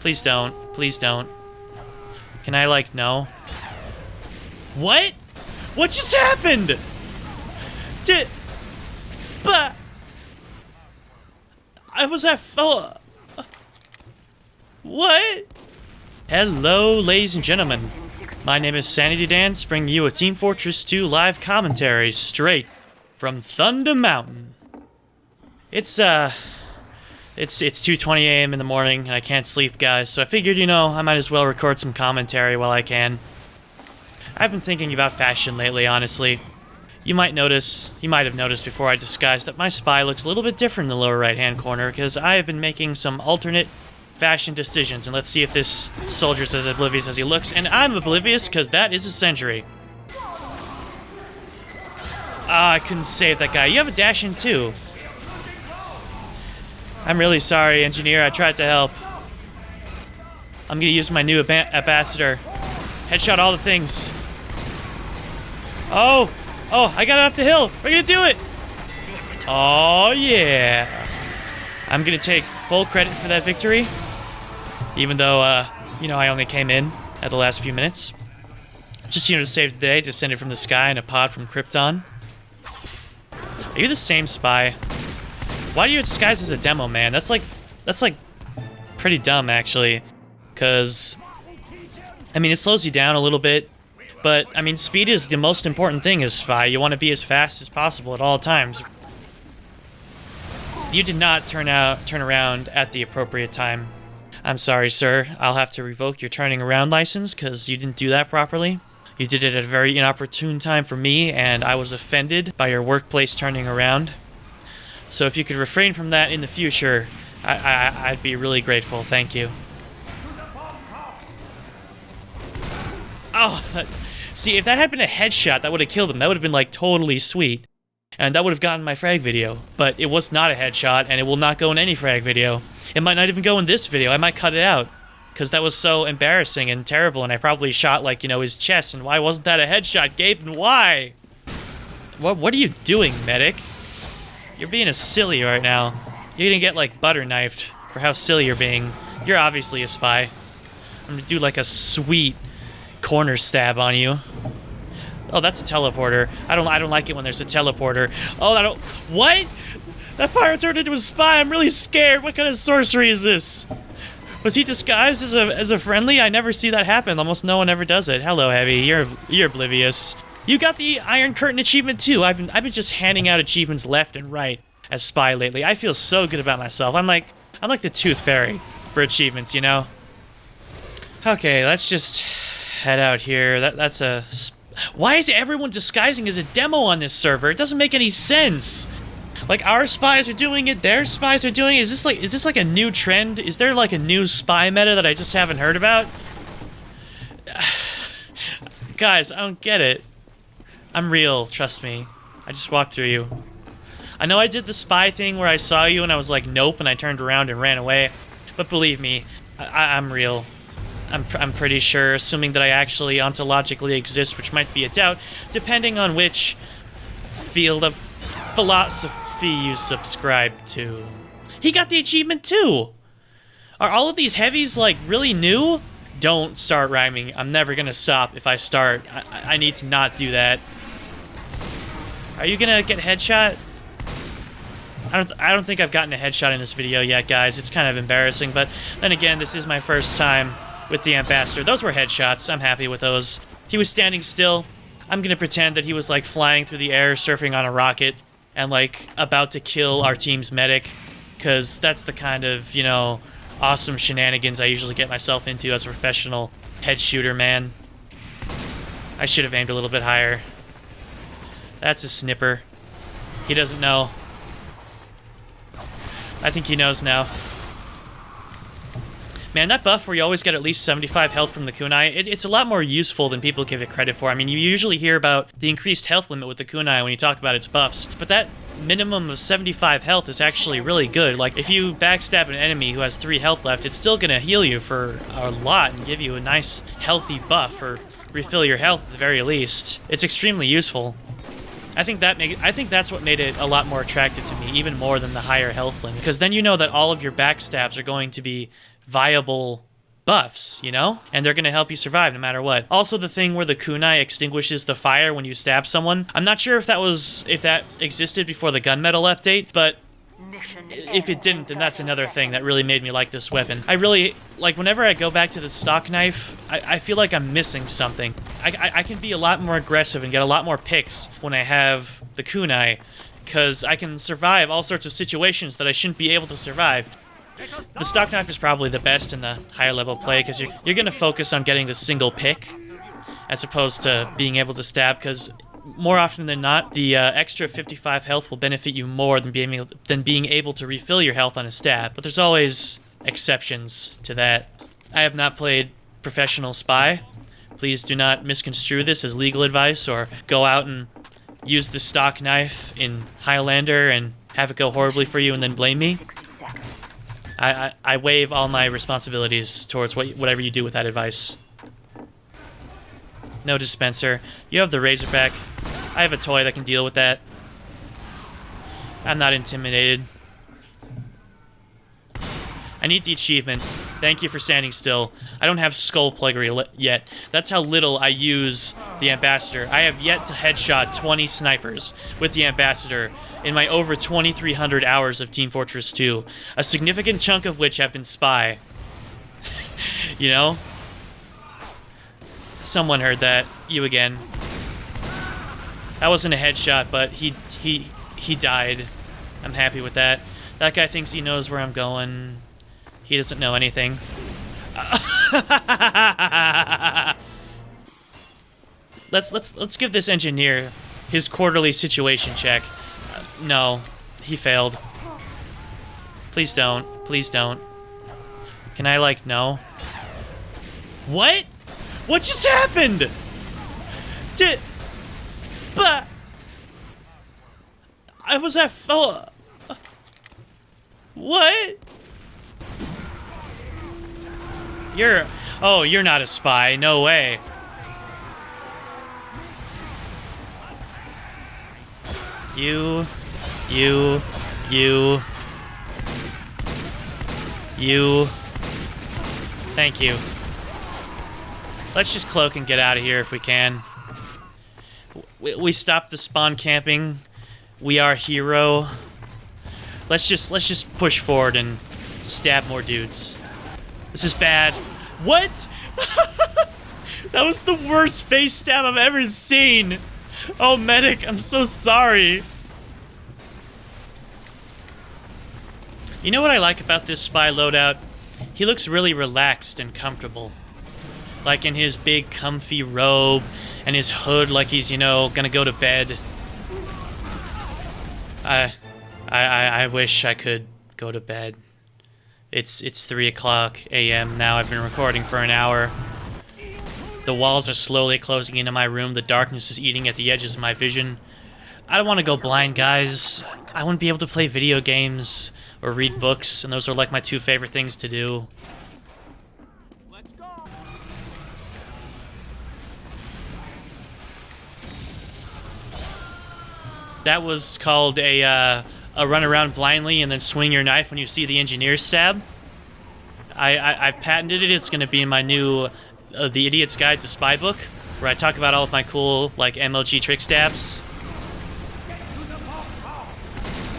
Please don't. Please don't. Can I, like, no? What? What just happened? But... I was at... What? Hello, ladies and gentlemen. My name is Sanity Dance, bringing you a Team Fortress 2 live commentary straight from Thunder Mountain. It's 2:20 a.m. in the morning, and I can't sleep, guys, so I figured, you know, I might as well record some commentary while I can. I've been thinking about fashion lately, honestly. You might have noticed before I disguised that my spy looks a little bit different in the lower right-hand corner, because I have been making some alternate fashion decisions, and let's see if this soldier's as oblivious as he looks, and I'm oblivious, because that is a century. Ah, I couldn't save that guy. You have a dash in too. I'm really sorry, engineer. I tried to help. I'm gonna use my new ambassador. Headshot all the things. Oh, I got it off the hill. We're gonna do it. Oh, yeah. I'm gonna take full credit for that victory. Even though, you know, I only came in at the last few minutes. Just, you know, to save the day, descended from the sky in a pod from Krypton. Are you the same spy? Why do you disguise as a demo, man? That's like pretty dumb, actually. Because, I mean, it slows you down a little bit. But, I mean, speed is the most important thing as spy. You want to be as fast as possible at all times. You did not turn around at the appropriate time. I'm sorry, sir. I'll have to revoke your turning around license because you didn't do that properly. You did it at a very inopportune time for me, and I was offended by your workplace turning around. So if you could refrain from that in the future, I'd be really grateful. Thank you. Oh, see, if that had been a headshot, that would have killed him. That would have been, like, totally sweet. And that would have gotten my frag video. But it was not a headshot, and it will not go in any frag video. It might not even go in this video. I might cut it out. Because that was so embarrassing and terrible, and I probably shot, like, you know, his chest. And why wasn't that a headshot, Gabe? And why? What are you doing, medic? You're being a silly right now. You're gonna get, like, butter knifed for how silly you're being. You're obviously a spy. I'm gonna do, like, a sweet corner stab on you. Oh, that's a teleporter. I don't like it when there's a teleporter. Oh, what? That pirate turned into a spy. I'm really scared. What kind of sorcery is this? Was he disguised as a friendly? I never see that happen. Almost no one ever does it. Hello, Heavy. You're oblivious. You got the Iron Curtain achievement too. I've been just handing out achievements left and right as spy lately. I feel so good about myself. I'm like the Tooth Fairy for achievements, you know. Okay, let's just head out here. That's a. Why is everyone disguising as a demo on this server? It doesn't make any sense. Like, our spies are doing it, their spies are doing it. Is this like a new trend? Is there like a new spy meta that I just haven't heard about? Guys, I don't get it. I'm real, trust me. I just walked through you. I know I did the spy thing where I saw you and I was like, nope, and I turned around and ran away. But believe me, I'm real. I'm pretty sure, assuming that I actually ontologically exist, which might be a doubt, depending on which field of philosophy you subscribe to. He got the achievement too! Are all of these heavies, like, really new? Don't start rhyming. I'm never gonna stop if I start. I need to not do that. Are you gonna get headshot? I don't think I've gotten a headshot in this video yet, guys. It's kind of embarrassing, but then again, this is my first time with the ambassador. Those were headshots. I'm happy with those. He was standing still. I'm gonna pretend that he was, like, flying through the air, surfing on a rocket, and, like, about to kill our team's medic, because that's the kind of, you know, awesome shenanigans I usually get myself into as a professional head shooter, man. I should have aimed a little bit higher. That's a snipper. He doesn't know. I think he knows now. Man, that buff where you always get at least 75 health from the kunai, it's a lot more useful than people give it credit for. I mean, you usually hear about the increased health limit with the kunai when you talk about its buffs, but that minimum of 75 health is actually really good. Like, if you backstab an enemy who has 3 health left, it's still gonna heal you for a lot and give you a nice, healthy buff, or refill your health at the very least. It's extremely useful. I think that's what made it a lot more attractive to me, even more than the higher health limit. Because then you know that all of your backstabs are going to be viable buffs, you know? And they're gonna help you survive no matter what. Also, the thing where the kunai extinguishes the fire when you stab someone. I'm not sure if that existed before the gunmetal update, but if it didn't, then that's another thing that really made me like this weapon. I really, like, whenever I go back to the stock knife, I feel like I'm missing something. I can be a lot more aggressive and get a lot more picks when I have the kunai, because I can survive all sorts of situations that I shouldn't be able to survive. The stock knife is probably the best in the higher level play, because you're going to focus on getting the single pick, as opposed to being able to stab, because more often than not, the extra 55 health will benefit you more than being able to refill your health on a stab. But there's always exceptions to that. I have not played professional spy. Please do not misconstrue this as legal advice, or go out and use the stock knife in Highlander and have it go horribly for you and then blame me. I waive all my responsibilities towards whatever you do with that advice. No dispenser. You have the Razorback. I have a toy that can deal with that. I'm not intimidated. I need the achievement. Thank you for standing still. I don't have Skull Plaguery yet. That's how little I use the Ambassador. I have yet to headshot 20 snipers with the Ambassador in my over 2,300 hours of Team Fortress 2. A significant chunk of which have been Spy. You know? Someone heard that. You again. That wasn't a headshot, but he died. I'm happy with that. That guy thinks he knows where I'm going. He doesn't know anything. Let's give this engineer his quarterly situation check. No, he failed. Please don't. Please don't. Can I, like, no? What? What just happened? But I was at full. What? You're not a spy. No way. You. Thank you. Let's just cloak and get out of here if we can. We stopped the spawn camping. We are hero. Let's just push forward and stab more dudes. This is bad. What? That was the worst face stab I've ever seen. Oh, medic, I'm so sorry. You know what I like about this spy loadout? He looks really relaxed and comfortable. Like in his big comfy robe and his hood, like he's, you know, gonna go to bed. I wish I could go to bed. It's 3:00 a.m. now. I've been recording for an hour. The walls are slowly closing into my room. The darkness is eating at the edges of my vision. I don't want to go blind, guys. I want to be able to play video games or read books, and those are like my two favorite things to do. Let's go. That was called a run around blindly and then swing your knife when you see the engineer stab. I've patented it. It's going to be in my new The Idiot's Guide to Spy book, where I talk about all of my cool, like, MLG trick stabs.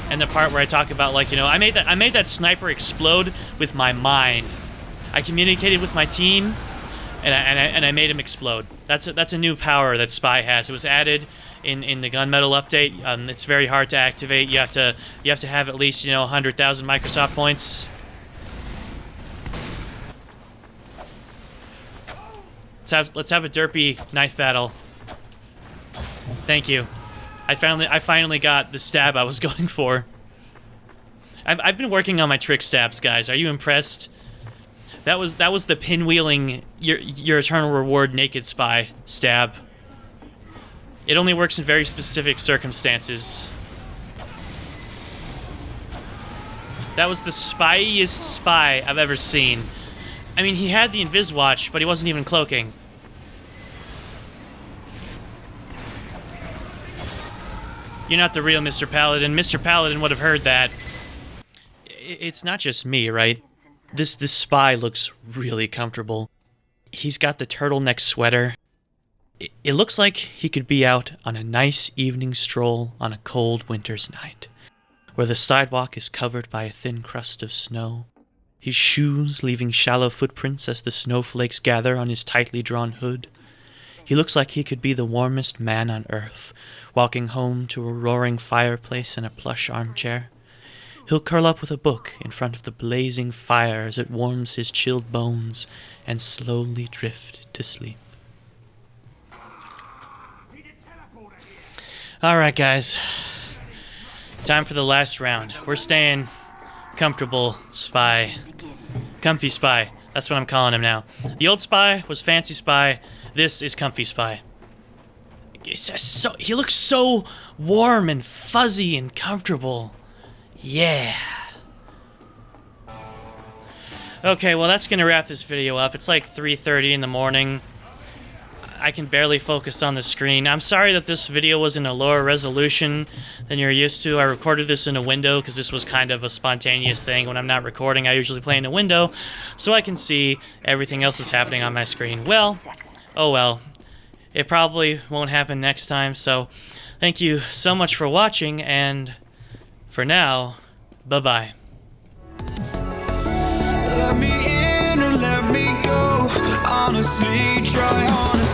And the part where I talk about, like, you know, I made that sniper explode with my mind. I communicated with my team, and I made him explode. That's a new power that Spy has. It was added in the gunmetal update. It's very hard to activate. You have to have at least, you know, 100,000 Microsoft points. Let's have a derpy knife battle. Thank you. I finally got the stab I was going for. I've been working on my trick stabs, guys. Are you impressed? That was the pinwheeling your eternal reward naked spy stab. It only works in very specific circumstances. That was the spyiest spy I've ever seen. I mean, he had the invis watch, but he wasn't even cloaking. You're not the real Mr. Paladin. Mr. Paladin would have heard that. It's not just me, right? This spy looks really comfortable. He's got the turtleneck sweater. It looks like he could be out on a nice evening stroll on a cold winter's night, where the sidewalk is covered by a thin crust of snow, his shoes leaving shallow footprints as the snowflakes gather on his tightly drawn hood. He looks like he could be the warmest man on earth, walking home to a roaring fireplace in a plush armchair. He'll curl up with a book in front of the blazing fire as it warms his chilled bones and slowly drift to sleep. Alright, guys. Time for the last round. We're staying comfortable spy. Comfy spy. That's what I'm calling him now. The old spy was fancy spy. This is comfy spy. He looks so warm and fuzzy and comfortable. Yeah. Okay, well that's gonna wrap this video up. It's like 3:30 in the morning. I can barely focus on the screen. I'm sorry that this video was in a lower resolution than you're used to. I recorded this in a window because this was kind of a spontaneous thing. When I'm not recording, I usually play in a window so I can see everything else that's happening on my screen. Well, oh well. It probably won't happen next time, so thank you so much for watching, and for now, bye-bye. Let me in and let me go. Honestly, try honestly.